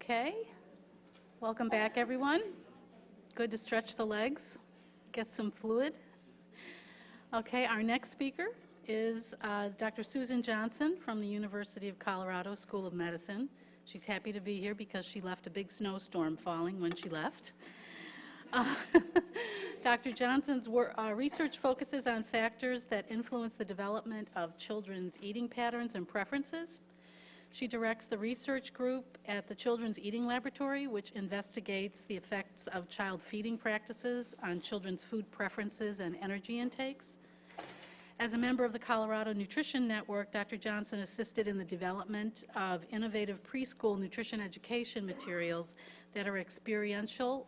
Okay, welcome back everyone. Good to stretch the legs, get some fluid. Okay, our next speaker is Dr. Susan Johnson from the University of Colorado School of Medicine. She's happy to be here because she left a big snowstorm falling when she left. Dr. Johnson's research focuses on factors that influence the development of children's eating patterns and preferences. She directs the research group at the Children's Eating Laboratory, which investigates the effects of child feeding practices on children's food preferences and energy intakes. As a member of the Colorado Nutrition Network, Dr. Johnson assisted in the development of innovative preschool nutrition education materials that are experiential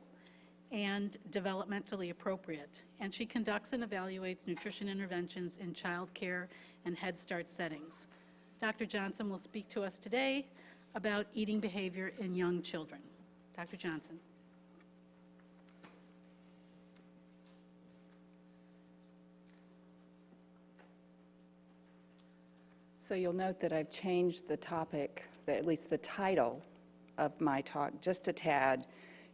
and developmentally appropriate. And she conducts and evaluates nutrition interventions in child care and Head Start settings. Dr. Johnson will speak to us today about eating behavior in young children. Dr. Johnson. So you'll note that I've changed the topic, at least the title of my talk, just a tad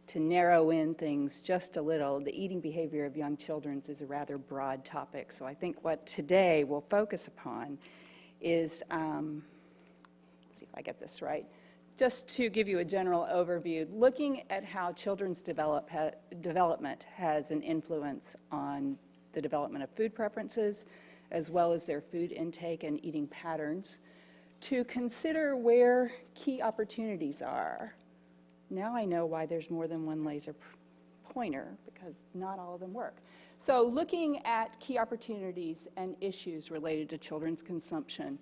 to narrow in things just a little. The eating behavior of young children is a rather broad topic, so I think what today we'll focus upon is, let's see if I get this right, just to give you a general overview, looking at how children's development has an influence on the development of food preferences, as well as their food intake and eating patterns, to consider where key opportunities are. Now I know why there's more than one laser pointer, because not all of them work. So looking at key opportunities and issues related to children's consumption,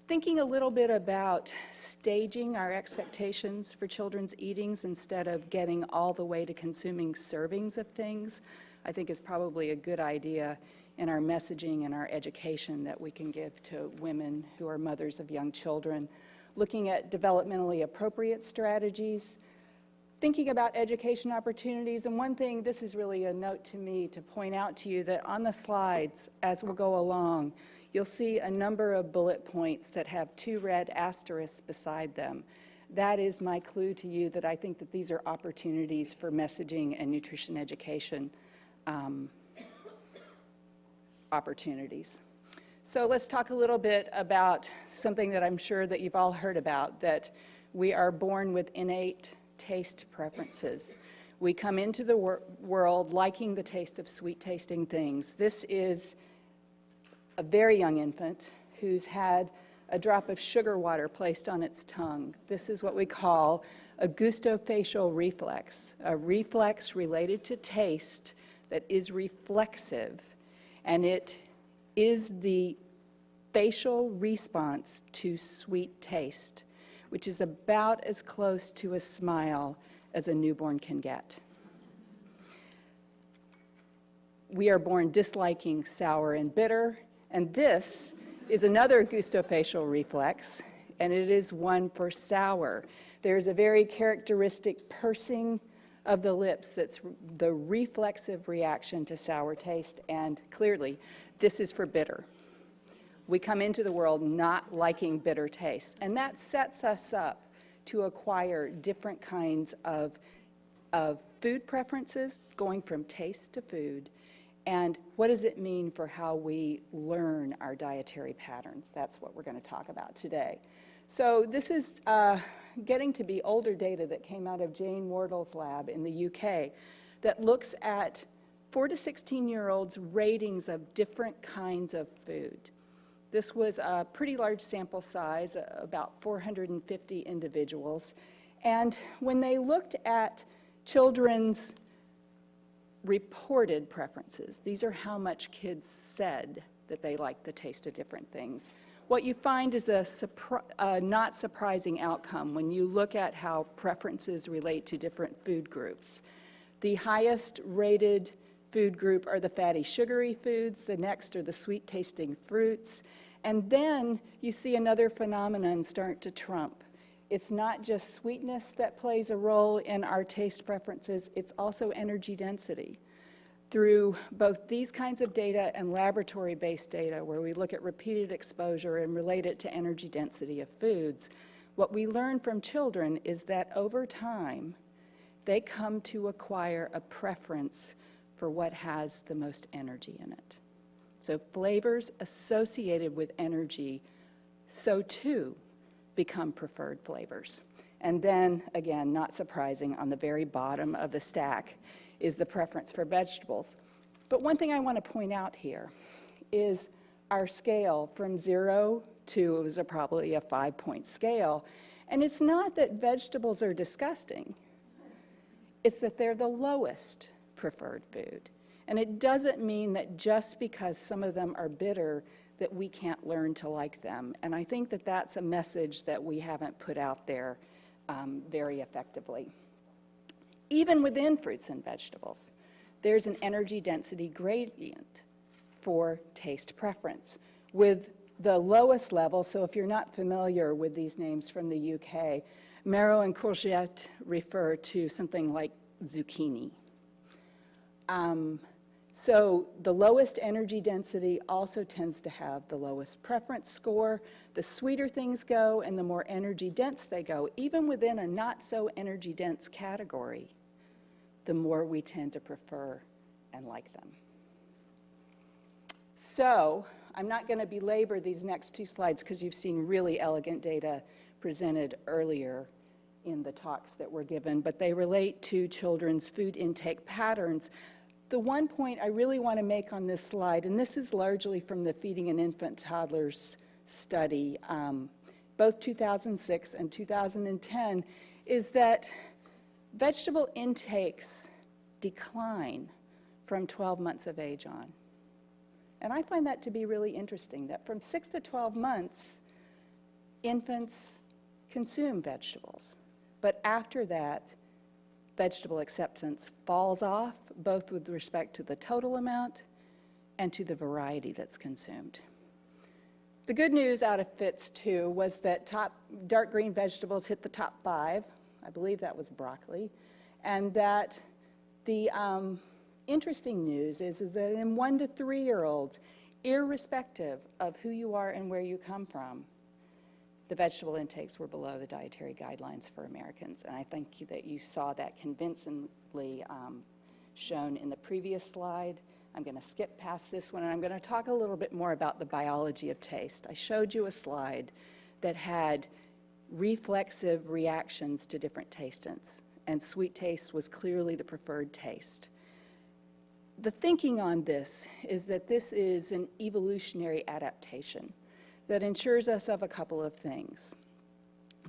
thinking a little bit about staging our expectations for children's eatings instead of getting all the way to consuming servings of things, I think is probably a good idea in our messaging and our education that we can give to women who are mothers of young children. Looking at developmentally appropriate strategies, thinking about education opportunities, and one thing, this is really a note to me to point out to you that on the slides as we'll go along, you'll see a number of bullet points that have 2 red asterisks beside them. That is my clue to you that I think that these are opportunities for messaging and nutrition education opportunities. So let's talk a little bit about something that I'm sure that you've all heard about, that we are born with innate taste preferences. We come into the world liking the taste of sweet-tasting things. This is a very young infant who's had a drop of sugar water placed on its tongue. This is what we call a gustofacial reflex, a reflex related to taste that is reflexive, and it is the facial response to sweet taste, which is about as close to a smile as a newborn can get. We are born disliking sour and bitter, and this is another gustofacial reflex, and it is one for sour. There's a very characteristic pursing of the lips that's the reflexive reaction to sour taste, and clearly this is for bitter. We come into the world not liking bitter taste, and that sets us up to acquire different kinds of food preferences, going from taste to food, and what does it mean for how we learn our dietary patterns? That's what we're going to talk about today. So this is getting to be older data that came out of Jane Wardle's lab in the UK that looks at 4 to 16-year-olds' ratings of different kinds of food. This was a pretty large sample size, about 450 individuals. And when they looked at children's reported preferences, these are how much kids said that they liked the taste of different things. What you find is a not surprising outcome when you look at how preferences relate to different food groups. The highest rated food group are the fatty, sugary foods. The next are the sweet-tasting fruits. And then you see another phenomenon start to trump. It's not just sweetness that plays a role in our taste preferences, it's also energy density. Through both these kinds of data and laboratory-based data, where we look at repeated exposure and relate it to energy density of foods, what we learn from children is that over time, they come to acquire a preference for what has the most energy in it. So flavors associated with energy, so too, become preferred flavors. And then, again, not surprising, on the very bottom of the stack is the preference for vegetables. But one thing I want to point out here is our scale from 0 to, it was probably a 5-point scale. And it's not that vegetables are disgusting. It's that they're the lowest preferred food. And it doesn't mean that just because some of them are bitter that we can't learn to like them. And I think that that's a message that we haven't put out there very effectively. Even within fruits and vegetables, there's an energy density gradient for taste preference, with the lowest level. So if you're not familiar with these names from the UK, marrow and courgette refer to something like zucchini. So the lowest energy density also tends to have the lowest preference score. The sweeter things go and the more energy dense they go, even within a not so energy dense category, the more we tend to prefer and like them. So I'm not going to belabor these next two slides because you've seen really elegant data presented earlier in the talks that were given, but they relate to children's food intake patterns. The one point I really want to make on this slide, and this is largely from the Feeding an Infant Toddlers study, both 2006 and 2010, is that vegetable intakes decline from 12 months of age on. And I find that to be really interesting, that from 6 to 12 months, infants consume vegetables. But after that, vegetable acceptance falls off, both with respect to the total amount and to the variety that's consumed. The good news out of FITS 2 was that dark green vegetables hit the top 5. I believe that was broccoli. And that the interesting news is that in 1 to 3-year-olds, irrespective of who you are and where you come from, the vegetable intakes were below the dietary guidelines for Americans. And I think that you saw that convincingly shown in the previous slide. I'm going to skip past this one, and I'm going to talk a little bit more about the biology of taste. I showed you a slide that had reflexive reactions to different tastants, and sweet taste was clearly the preferred taste. The thinking on this is that this is an evolutionary adaptation that ensures us of a couple of things.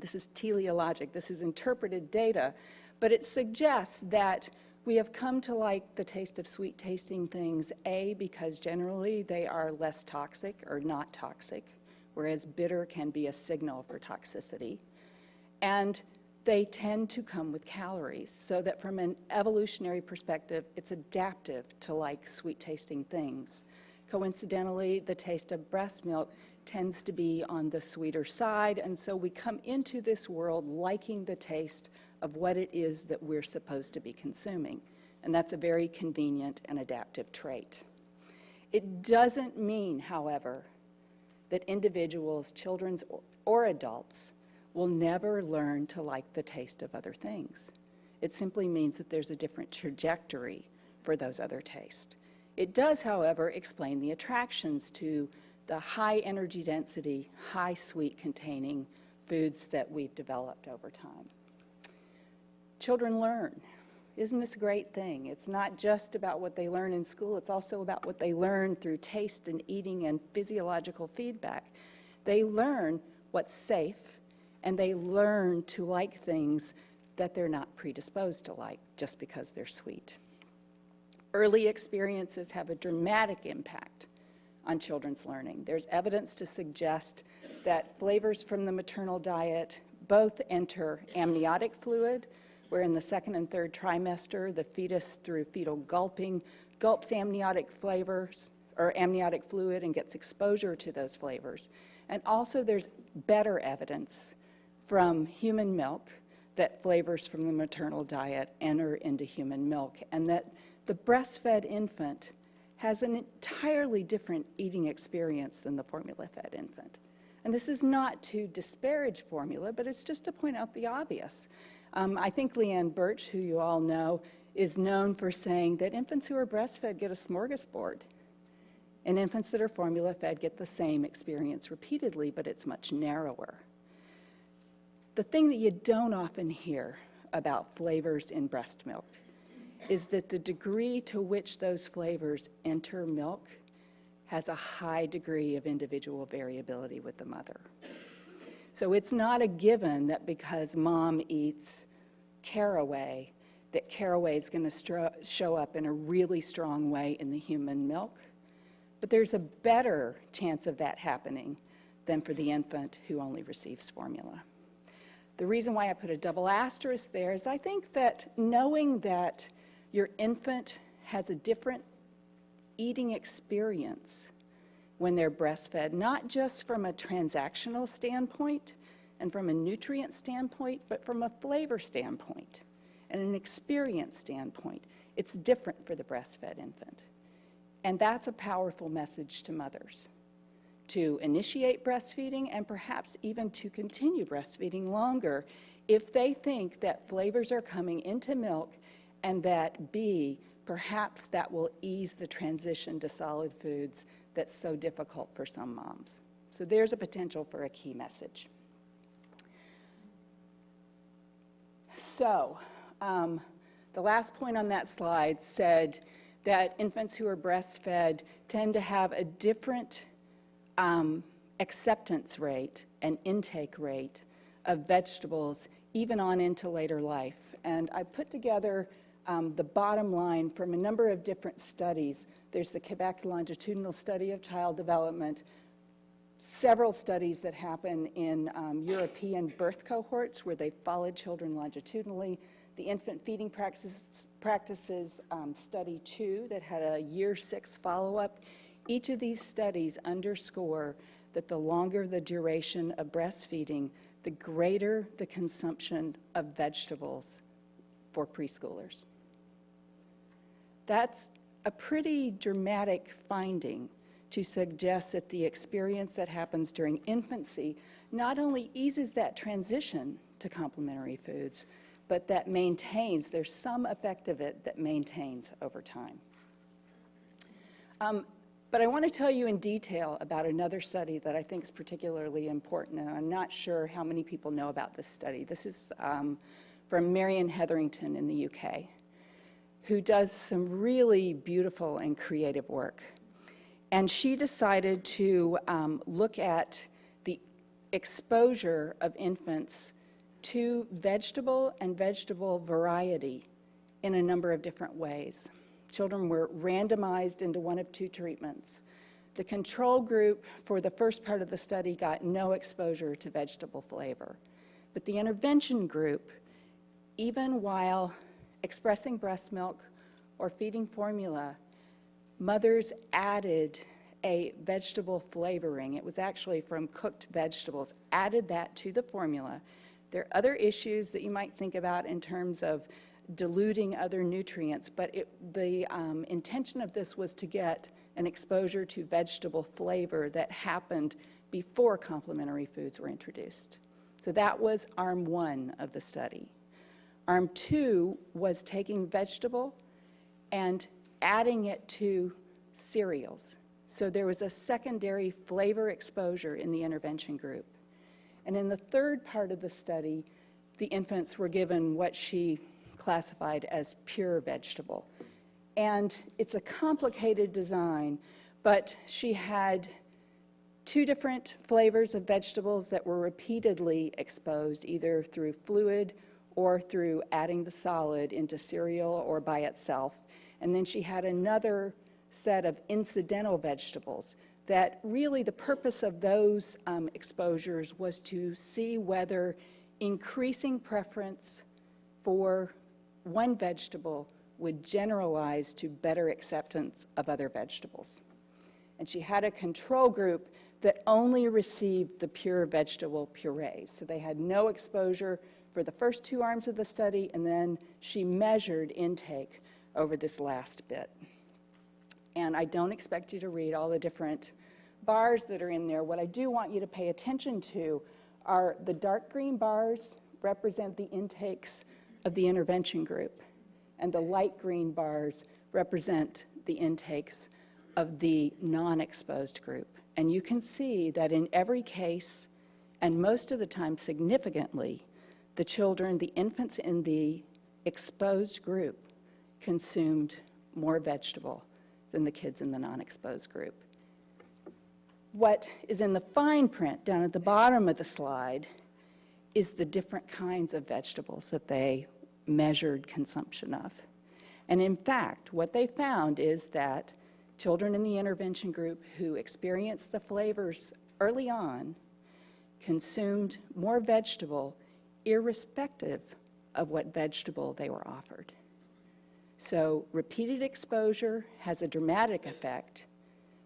This is teleologic, this is interpreted data, but it suggests that we have come to like the taste of sweet tasting things, A, because generally they are less toxic or not toxic, whereas bitter can be a signal for toxicity. And they tend to come with calories, so that from an evolutionary perspective, it's adaptive to like sweet tasting things. Coincidentally, the taste of breast milk tends to be on the sweeter side, and so we come into this world liking the taste of what it is that we're supposed to be consuming. And that's a very convenient and adaptive trait. It doesn't mean, however, that individuals, children or adults, will never learn to like the taste of other things. It simply means that there's a different trajectory for those other tastes. It does, however, explain the attractions to the high energy density, high sweet containing foods that we've developed over time. Children learn. Isn't this a great thing? It's not just about what they learn in school, it's also about what they learn through taste and eating and physiological feedback. They learn what's safe, and they learn to like things that they're not predisposed to like just because they're sweet. Early experiences have a dramatic impact on children's learning. There's evidence to suggest that flavors from the maternal diet both enter amniotic fluid, where in the 2nd and 3rd trimester, the fetus, through fetal gulping, gulps amniotic flavors or amniotic fluid and gets exposure to those flavors. And also there's better evidence from human milk that flavors from the maternal diet enter into human milk, and that the breastfed infant has an entirely different eating experience than the formula-fed infant. And this is not to disparage formula, but it's just to point out the obvious. I think Leanne Birch, who you all know, is known for saying that infants who are breastfed get a smorgasbord, and infants that are formula-fed get the same experience repeatedly, but it's much narrower. The thing that you don't often hear about flavors in breast milk is that the degree to which those flavors enter milk has a high degree of individual variability with the mother. So it's not a given that because mom eats caraway, that caraway is going to show up in a really strong way in the human milk. But there's a better chance of that happening than for the infant who only receives formula. The reason why I put a double asterisk there is I think that knowing that your infant has a different eating experience when they're breastfed, not just from a transactional standpoint and from a nutrient standpoint, but from a flavor standpoint and an experience standpoint. It's different for the breastfed infant. And that's a powerful message to mothers, to initiate breastfeeding and perhaps even to continue breastfeeding longer if they think that flavors are coming into milk and that B, perhaps that will ease the transition to solid foods that's so difficult for some moms. So there's a potential for a key message. So the last point on that slide said that infants who are breastfed tend to have a different acceptance rate and intake rate of vegetables even on into later life. And I put together the bottom line from a number of different studies. There's the Quebec Longitudinal Study of Child Development, several studies that happen in European birth cohorts where they followed children longitudinally, the infant feeding practices study 2 that had a year 6 follow-up. Each of these studies underscore that the longer the duration of breastfeeding, the greater the consumption of vegetables for preschoolers. That's a pretty dramatic finding to suggest that the experience that happens during infancy not only eases that transition to complementary foods, but that maintains, there's some effect of it that maintains over time. But I want to tell you in detail about another study that I think is particularly important, and I'm not sure how many people know about this study. This is from Marion Hetherington in the UK, who does some really beautiful and creative work. And she decided to look at the exposure of infants to vegetable and vegetable variety in a number of different ways. Children were randomized into one of 2 treatments. The control group for the first part of the study got no exposure to vegetable flavor. But the intervention group, even while expressing breast milk or feeding formula, mothers added a vegetable flavoring. It was actually from cooked vegetables, added that to the formula. There are other issues that you might think about in terms of diluting other nutrients, but the intention of this was to get an exposure to vegetable flavor that happened before complementary foods were introduced. So that was arm 1 of the study. Arm 2 was taking vegetable and adding it to cereals. So there was a secondary flavor exposure in the intervention group. And in the third part of the study, the infants were given what she classified as pure vegetable. And it's a complicated design, but she had 2 different flavors of vegetables that were repeatedly exposed, either through fluid or through adding the solid into cereal or by itself. And then she had another set of incidental vegetables that really the purpose of those exposures was to see whether increasing preference for one vegetable would generalize to better acceptance of other vegetables. And she had a control group that only received the pure vegetable purees. So they had no exposure for the first 2 arms of the study, and then she measured intake over this last bit. And I don't expect you to read all the different bars that are in there, what I do want you to pay attention to are the dark green bars represent the intakes of the intervention group, and the light green bars represent the intakes of the non-exposed group. And you can see that in every case, and most of the time significantly, the children, the infants in the exposed group consumed more vegetable than the kids in the non-exposed group. What is in the fine print down at the bottom of the slide is the different kinds of vegetables that they measured consumption of. And in fact, what they found is that children in the intervention group who experienced the flavors early on consumed more vegetable irrespective of what vegetable they were offered. So repeated exposure has a dramatic effect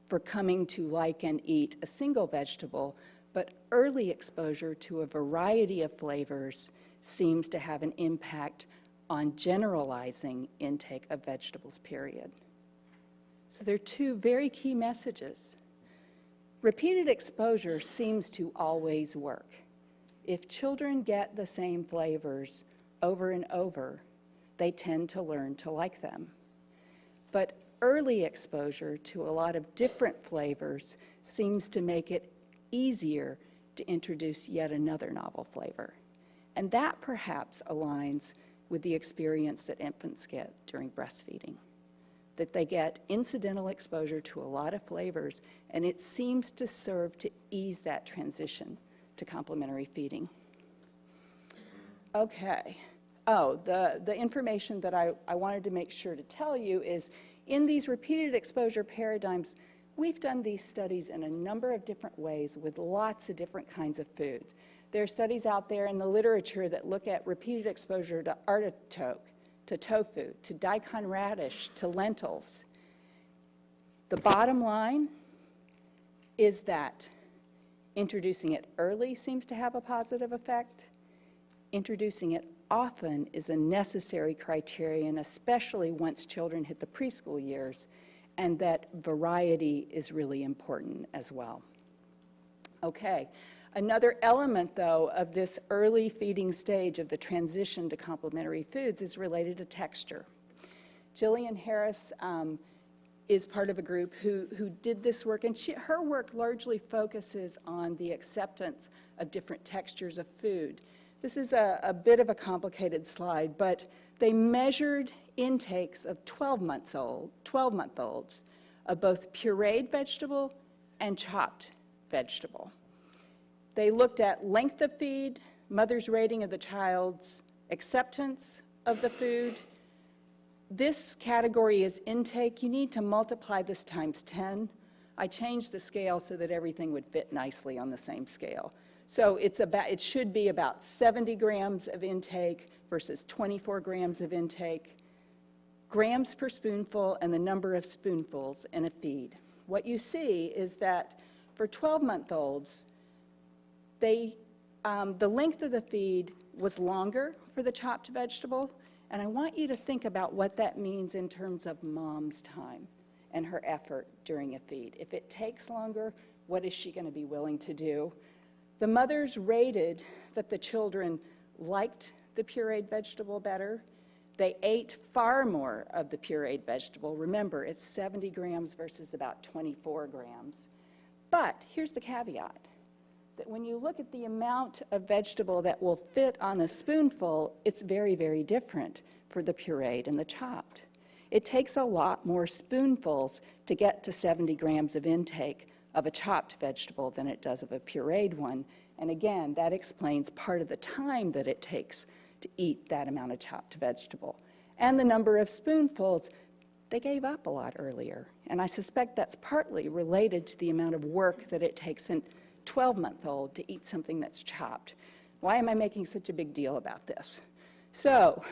for coming to like and eat a single vegetable, but early exposure to a variety of flavors seems to have an impact on generalizing intake of vegetables, period. So there are two very key messages. Repeated exposure seems to always work. If children get the same flavors over and over, they tend to learn to like them. But early exposure to a lot of different flavors seems to make it easier to introduce yet another novel flavor. And that perhaps aligns with the experience that infants get during breastfeeding, that they get incidental exposure to a lot of flavors, and it seems to serve to ease that transition to complementary feeding. Okay. Oh, the information that I wanted to make sure to tell you is in these repeated exposure paradigms, we've done these studies in a number of different ways with lots of different kinds of foods. There are studies out there in the literature that look at repeated exposure to artichoke, to tofu, to daikon radish, to lentils. The bottom line is that introducing it early seems to have a positive effect. Introducing it often is a necessary criterion, especially once children hit the preschool years, and that variety is really important as well. Okay. Another element, though, of this early feeding stage of the transition to complementary foods is related to texture. Jillian Harris is part of a group who did this work, and her work largely focuses on the acceptance of different textures of food. This is a bit of a complicated slide, but they measured intakes of 12-month-olds of both pureed vegetable and chopped vegetable. They looked at length of feed, mother's rating of the child's acceptance of the food. This category is intake. You need to multiply this times 10. I changed the scale so that everything would fit nicely on the same scale. So it should be about 70 grams of intake versus 24 grams of intake, grams per spoonful, and the number of spoonfuls in a feed. What you see is that for 12-month-olds, the length of the feed was longer for the chopped vegetable, and I want you to think about what that means in terms of mom's time and her effort during a feed. If it takes longer, what is she going to be willing to do? The mothers rated that the children liked the pureed vegetable better. They ate far more of the pureed vegetable. Remember, it's 70 grams versus about 24 grams. But here's the caveat, that when you look at the amount of vegetable that will fit on a spoonful, it's very, very different for the pureed and the chopped. It takes a lot more spoonfuls to get to 70 grams of intake of a chopped vegetable than it does of a pureed one. And again, that explains part of the time that it takes to eat that amount of chopped vegetable. And the number of spoonfuls, they gave up a lot earlier. And I suspect that's partly related to the amount of work that it takes a 12-month-old to eat something that's chopped. Why am I making such a big deal about this? So,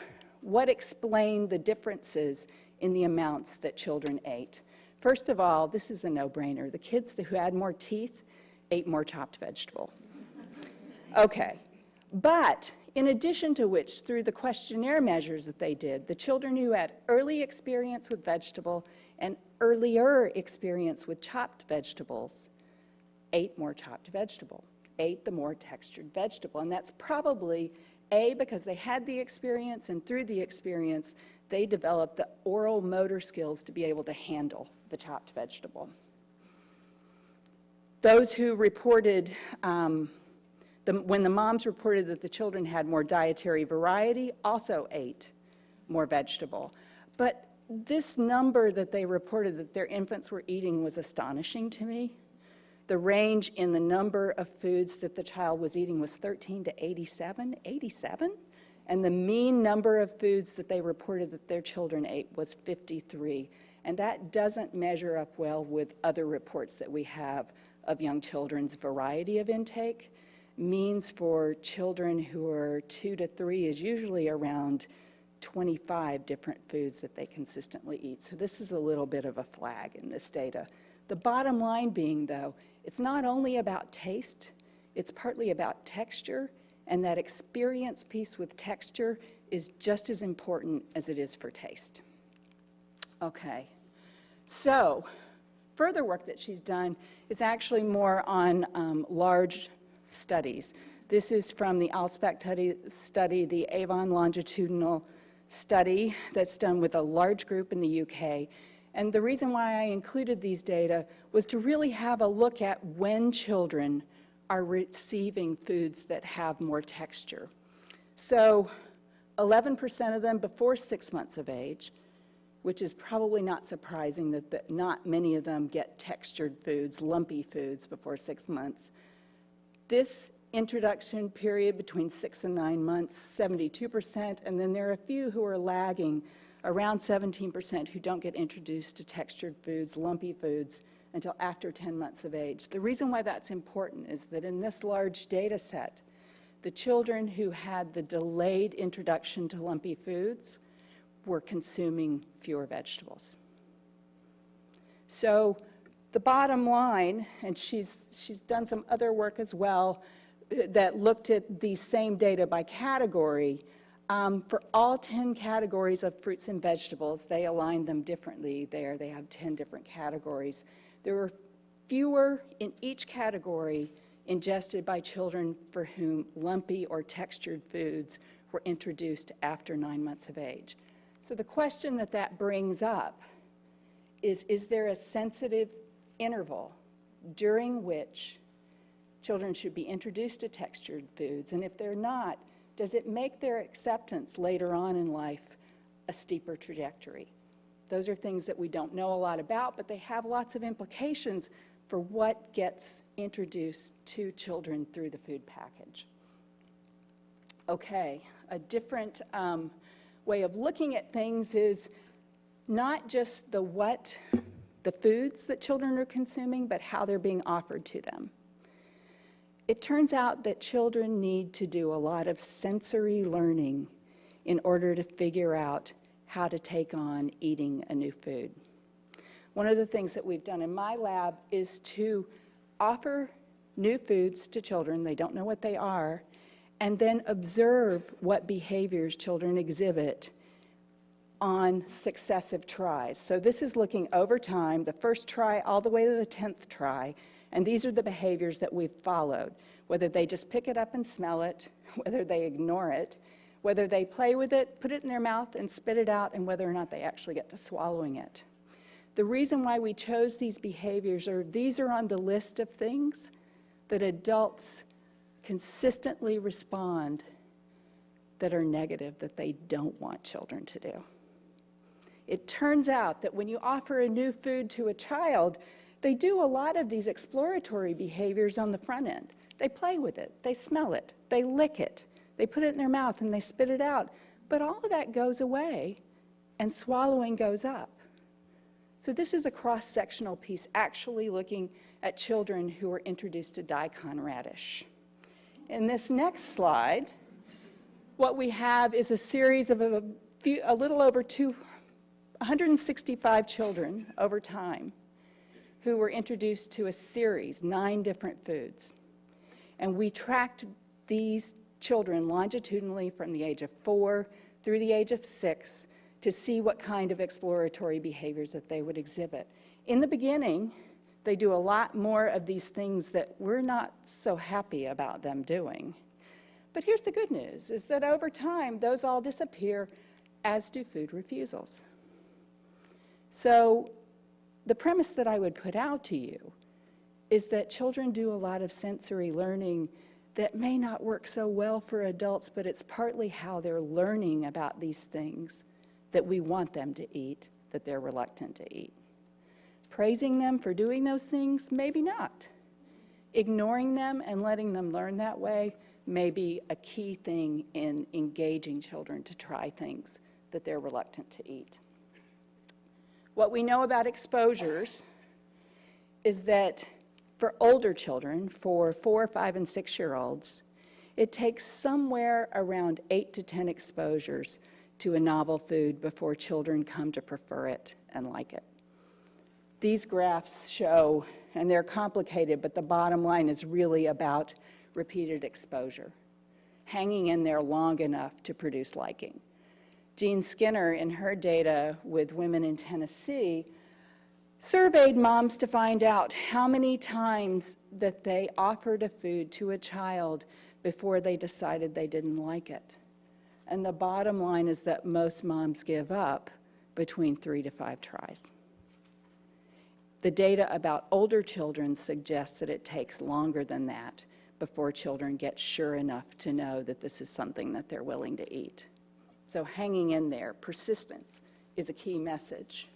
what explained the differences in the amounts that children ate? First of all, this is a no-brainer. The kids who had more teeth ate more chopped vegetable. Okay, but in addition to which, through the questionnaire measures that they did, the children who had early experience with vegetable and earlier experience with chopped vegetables ate more chopped vegetable, ate the more textured vegetable. And that's probably, A, because they had the experience, and through the experience, they developed the oral motor skills to be able to handle the chopped vegetable. Those who reported, when the moms reported that the children had more dietary variety, also ate more vegetable. But this number that they reported that their infants were eating was astonishing to me. The range in the number of foods that the child was eating was 13 to 87, and the mean number of foods that they reported that their children ate was 53. And that doesn't measure up well with other reports that we have of young children's variety of intake. Means for children who are 2 to 3 is usually around 25 different foods that they consistently eat. So this is a little bit of a flag in this data. The bottom line being, though, it's not only about taste, it's partly about texture, and that experience piece with texture is just as important as it is for taste. Okay, so further work that she's done is actually more on large studies. This is from the Alspect study, the Avon longitudinal study that's done with a large group in the UK. And the reason why I included these data was to really have a look at when children are receiving foods that have more texture. So 11% of them before 6 months of age, which is probably not surprising that not many of them get textured foods, lumpy foods before 6 months. This introduction period between 6 and 9 months, 72%, and then there are a few who are lagging, around 17% who don't get introduced to textured foods, lumpy foods, until after 10 months of age. The reason why that's important is that in this large data set, the children who had the delayed introduction to lumpy foods were consuming fewer vegetables. So the bottom line, and she's done some other work as well that looked at these same data by category. For all 10 categories of fruits and vegetables, they aligned them differently there. They have 10 different categories. There were fewer in each category ingested by children for whom lumpy or textured foods were introduced after 9 months of age. So the question that brings up is there a sensitive interval during which children should be introduced to textured foods? And if they're not, does it make their acceptance later on in life a steeper trajectory? Those are things that we don't know a lot about, but they have lots of implications for what gets introduced to children through the food package. Okay, a different way of looking at things is not just the foods that children are consuming, but how they're being offered to them. It turns out that children need to do a lot of sensory learning in order to figure out how to take on eating a new food. One of the things that we've done in my lab is to offer new foods to children, they don't know what they are, and then observe what behaviors children exhibit on successive tries. So this is looking over time, the first try all the way to the 10th try, and these are the behaviors that we've followed, whether they just pick it up and smell it, whether they ignore it, whether they play with it, put it in their mouth and spit it out, and whether or not they actually get to swallowing it. The reason why we chose these behaviors are these are on the list of things that adults consistently respond that are negative, that they don't want children to do. It turns out that when you offer a new food to a child, they do a lot of these exploratory behaviors on the front end. They play with it, they smell it, they lick it, they put it in their mouth and they spit it out. But all of that goes away and swallowing goes up. So this is a cross-sectional piece actually looking at children who were introduced to daikon radish. In this next slide, what we have is a series of a little over 165 children over time who were introduced to a series, 9 different foods. And we tracked these children longitudinally from the age of 4 through the age of 6 to see what kind of exploratory behaviors that they would exhibit. In the beginning, They do a lot more of these things that we're not so happy about them doing. But here's the good news, is that over time, those all disappear, as do food refusals. So the premise that I would put out to you is that children do a lot of sensory learning that may not work so well for adults, but it's partly how they're learning about these things that we want them to eat, that they're reluctant to eat. Praising them for doing those things, maybe not. Ignoring them and letting them learn that way may be a key thing in engaging children to try things that they're reluctant to eat. What we know about exposures is that for older children, for 4, 5, and 6-year-olds, it takes somewhere around 8 to 10 exposures to a novel food before children come to prefer it and like it. These graphs show, and they're complicated, but the bottom line is really about repeated exposure, hanging in there long enough to produce liking. Jean Skinner, in her data with women in Tennessee, surveyed moms to find out how many times that they offered a food to a child before they decided they didn't like it. And the bottom line is that most moms give up between 3 to 5 tries. The data about older children suggests that it takes longer than that before children get sure enough to know that this is something that they're willing to eat. So hanging in there, persistence, is a key message.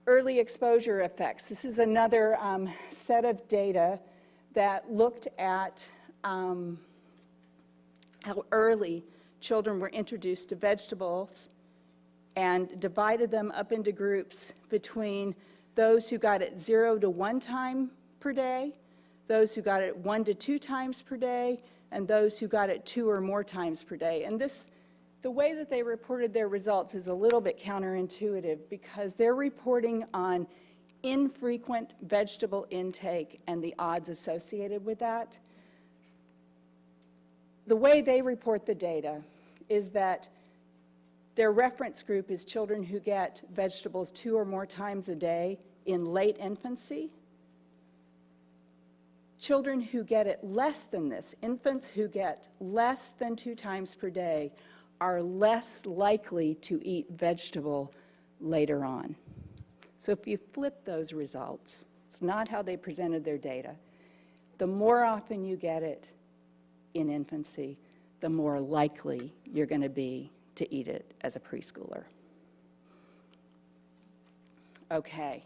Early exposure effects. This is another set of data that looked at how early children were introduced to vegetables and divided them up into groups between those who got it 0 to 1 time per day, those who got it 1 to 2 times per day, and those who got it 2 or more times per day. And the way that they reported their results is a little bit counterintuitive because they're reporting on infrequent vegetable intake and the odds associated with that. The way they report the data is that their reference group is children who get vegetables 2 or more times a day in late infancy. Children who get it less than this, infants who get less than 2 times per day, are less likely to eat vegetable later on. So if you flip those results, it's not how they presented their data. The more often you get it in infancy, the more likely you're going to be to eat it as a preschooler. Okay.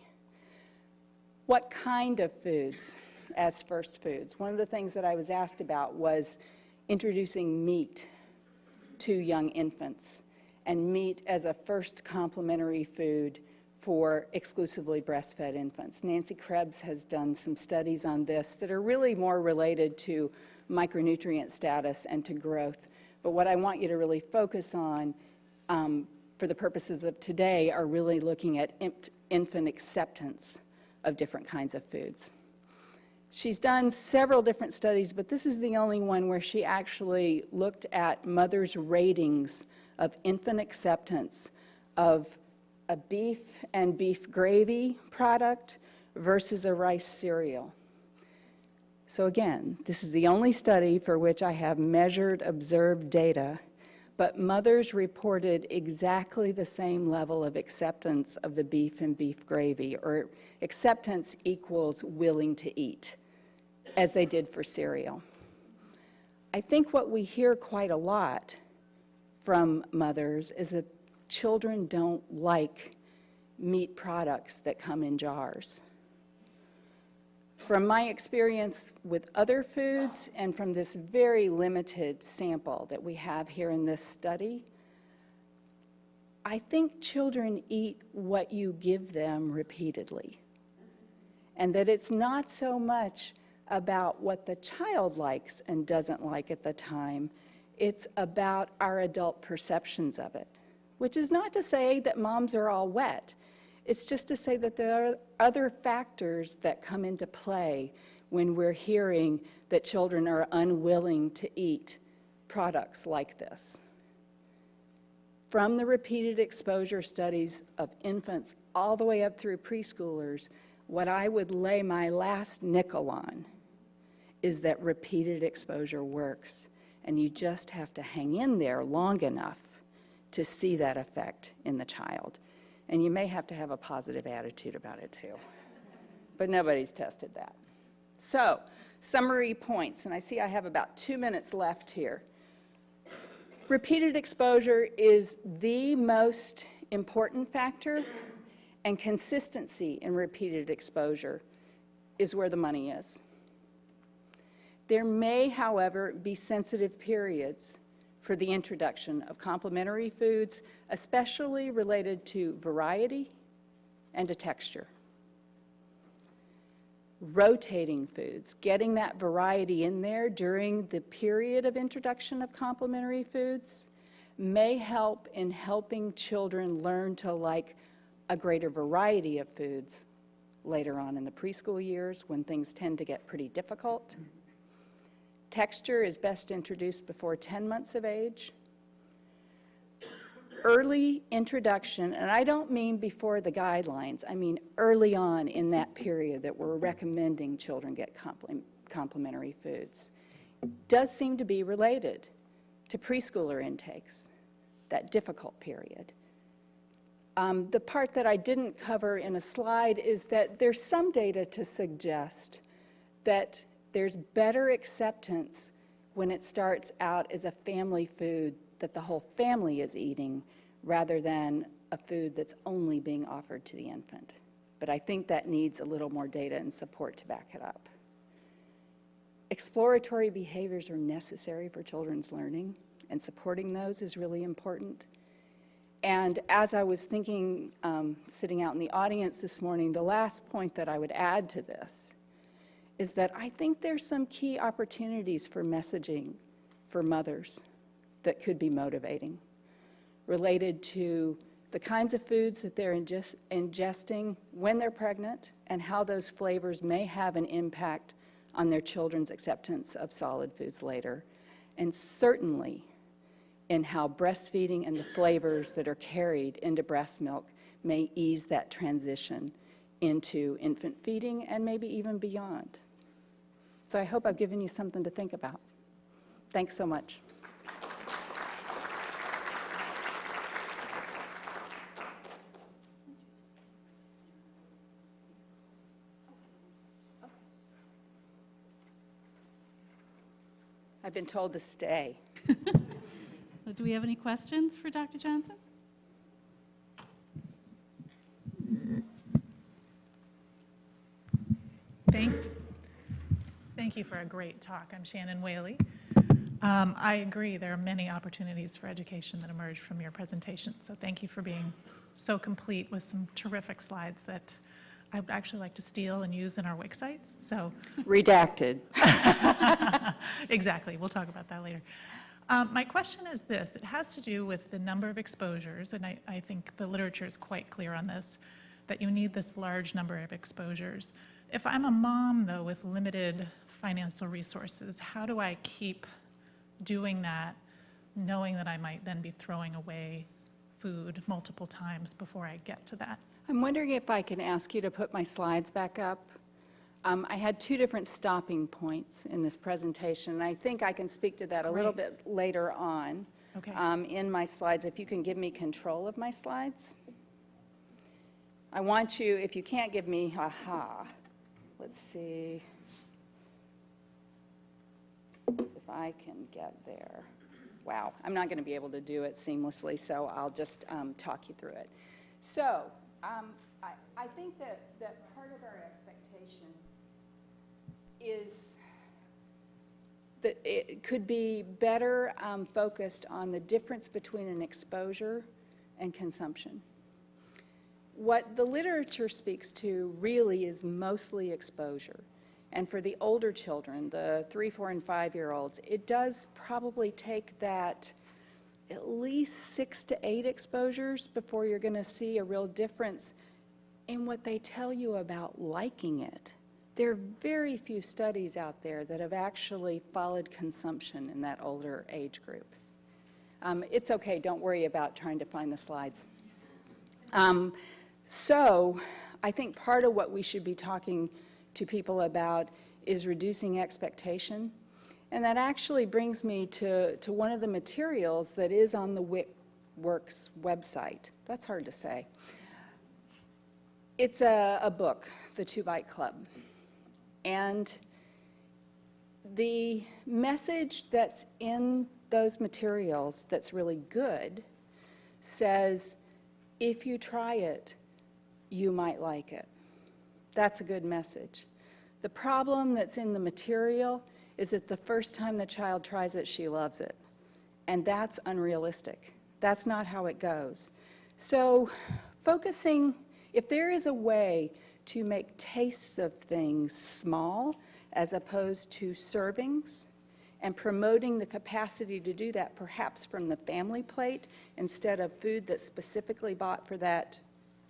What kind of foods as first foods? One of the things that I was asked about was introducing meat to young infants, and meat as a first complementary food for exclusively breastfed infants. Nancy Krebs has done some studies on this that are really more related to micronutrient status and to growth. But what I want you to really focus on for the purposes of today are really looking at infant acceptance of different kinds of foods. She's done several different studies, but this is the only one where she actually looked at mothers' ratings of infant acceptance of a beef and beef gravy product versus a rice cereal. So again, this is the only study for which I have measured, observed data, but mothers reported exactly the same level of acceptance of the beef and beef gravy, or acceptance equals willing to eat, as they did for cereal. I think what we hear quite a lot from mothers is that children don't like meat products that come in jars. From my experience with other foods and from this very limited sample that we have here in this study, I think children eat what you give them repeatedly, and that it's not so much about what the child likes and doesn't like at the time, it's about our adult perceptions of it, which is not to say that moms are all wet. It's just to say that there are other factors that come into play when we're hearing that children are unwilling to eat products like this. From the repeated exposure studies of infants all the way up through preschoolers, What I would lay my last nickel on is that repeated exposure works, and you just have to hang in there long enough to see that effect in the child. And you may have to have a positive attitude about it too. But nobody's tested that. So, summary points, and I see I have about 2 minutes left here. Repeated exposure is the most important factor, and consistency in repeated exposure is where the money is. There may, however, be sensitive periods for the introduction of complementary foods, especially related to variety and to texture. Rotating foods, getting that variety in there during the period of introduction of complementary foods may help in helping children learn to like a greater variety of foods later on in the preschool years when things tend to get pretty difficult. Texture is best introduced before 10 months of age. Early introduction, and I don't mean before the guidelines, I mean early on in that period that we're recommending children get complementary foods, does seem to be related to preschooler intakes, that difficult period. The part that I didn't cover in a slide is that there's some data to suggest that there's better acceptance when it starts out as a family food that the whole family is eating rather than a food that's only being offered to the infant. But I think that needs a little more data and support to back it up. Exploratory behaviors are necessary for children's learning, and supporting those is really important. And as I was thinking, sitting out in the audience this morning, the last point that I would add to this is that I think there's some key opportunities for messaging for mothers that could be motivating, related to the kinds of foods that they're ingesting when they're pregnant and how those flavors may have an impact on their children's acceptance of solid foods later, and certainly in how breastfeeding and the flavors that are carried into breast milk may ease that transition into infant feeding and maybe even beyond. So I hope I've given you something to think about. Thanks so much. I've been told to stay. Do we have any questions for Dr. Johnson? Thank you for a great talk. I'm Shannon Whaley. I agree, there are many opportunities for education that emerge from your presentation. So thank you for being so complete with some terrific slides that I'd actually like to steal and use in our Wix sites. So redacted. Exactly, we'll talk about that later. My question is this, it has to do with the number of exposures, and I think the literature is quite clear on this, that you need this large number of exposures. If I'm a mom, though, with limited financial resources, how do I keep doing that, knowing that I might then be throwing away food multiple times before I get to that? I'm wondering if I can ask you to put my slides back up. I had two different stopping points in this presentation, and I think I can speak to that a little bit later on in my slides. If you can give me control of my slides. I want you, if you can't give me, let's see if I can get there. Wow, I'm not going to be able to do it seamlessly, so I'll just talk you through it. So I think that part of our expectation is that it could be better focused on the difference between an exposure and consumption. What the literature speaks to really is mostly exposure. And for the older children, the 3, 4, and 5-year-olds, it does probably take that at least 6 to 8 exposures before you're going to see a real difference in what they tell you about liking it. There are very few studies out there that have actually followed consumption in that older age group. It's okay, don't worry about trying to find the slides. So I think part of what we should be talking to people about is reducing expectation. And that actually brings me to one of the materials that is on the WIC-Works website. That's hard to say. It's a book, The 2-Bite Club. And the message that's in those materials that's really good says, if you try it, you might like it. That's a good message. The problem that's in the material is that the first time the child tries it, she loves it. And that's unrealistic. That's not how it goes. So focusing, if there is a way to make tastes of things small as opposed to servings, and promoting the capacity to do that perhaps from the family plate instead of food that's specifically bought for that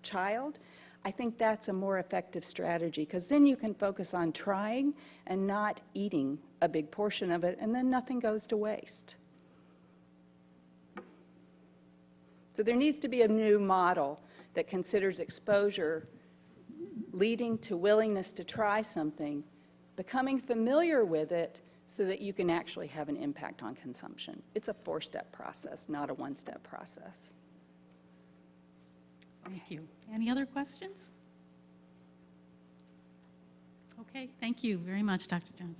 child, I think that's a more effective strategy, because then you can focus on trying and not eating a big portion of it, and then nothing goes to waste. So there needs to be a new model that considers exposure leading to willingness to try something, becoming familiar with it so that you can actually have an impact on consumption. It's a 4-step process, not a 1-step process. Thank you. Any other questions? Okay, thank you very much, Dr. Jones.